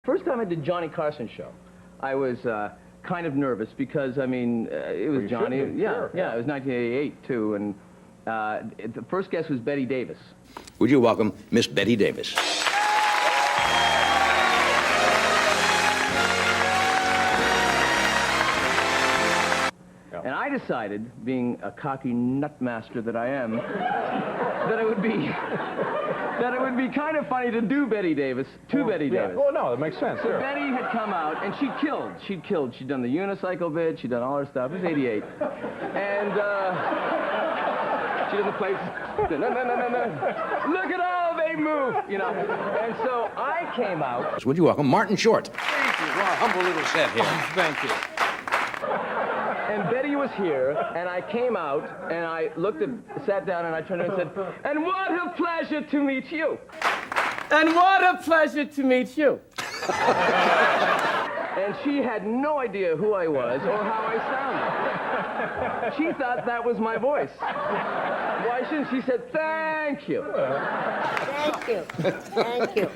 First time I did Johnny Carson show, I was kind of nervous because, I mean, it was Johnny. Yeah, it was 1988, too, and the first guest was Bette Davis. Would you welcome Miss Bette Davis? And I decided, being a cocky nutmaster that I am, that it would be kind of funny to do Bette Davis to Bette Davis. Well, no, that makes sense. So Bette had come out, and she'd killed. She'd done the unicycle bit. She'd done all her stuff. It was 88. And she'd done the plates. No. Look at all they move, you know. And so I came out. Would you welcome Martin Short? Thank you. Well, humble little set here. Thank you. And Bette was here, and I came out, and I sat down, and I turned to her and said, "And what a pleasure to meet you. And what a pleasure to meet you." And she had no idea who I was or how I sounded. She thought that was my voice. Why shouldn't she said, "Thank you." Thank you. Thank you.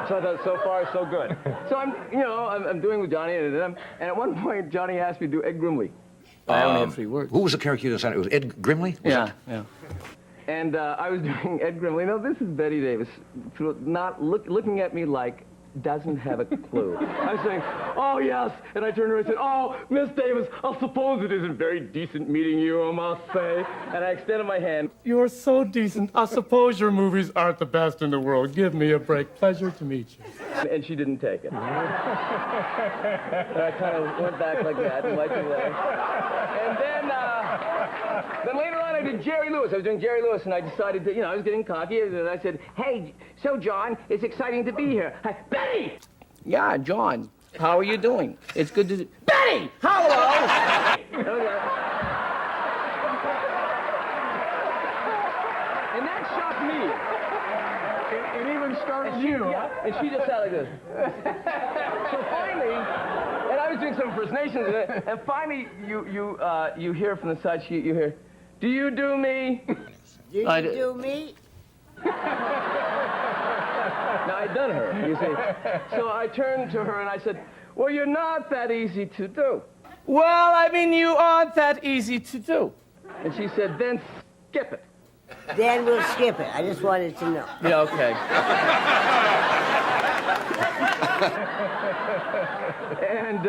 So I thought, so far, so good. So I'm doing with Johnny, and at one point, Johnny asked me to do Ed Grimley. I only had 3 words. Who was the character you decided? It was Ed Grimley? Yeah. And I was doing Ed Grimley. No, this is Bette Davis, not looking at me like doesn't have a clue. I was saying, "Oh, yes." And I turned to her and said, "Oh, Miss Davis, I suppose it isn't very decent meeting you, I must say." And I extended my hand. "You're so decent. I suppose your movies aren't the best in the world. Give me a break. Pleasure to meet you." And she didn't take it. And I kind of went back like that and wiped away. And then later on I did Jerry Lewis. I was doing Jerry Lewis, and I decided that, I was getting cocky, and I said, "Hey, so John, it's exciting to be here. Hi, Bette!" "Yeah, John, how are you doing? It's good to... Bette! Hello!" And that shocked me. It even started you, Yeah, and she just sat like this. So finally, and I was doing some impersonations, and finally you hear from the side, you hear, "Do you do me?" Do you do me? Now, I'd done her, you see. So I turned to her and I said, "Well, you're not that easy to do." "Well, I mean, you aren't that easy to do." And she said, "Then skip it." Then we'll skip it. I just wanted to know. Yeah, okay. And,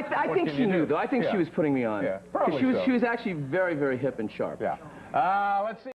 I think she knew, though. I think she was putting me on. Yeah, probably She was so. actually very, very hip and sharp. Yeah. Let's see.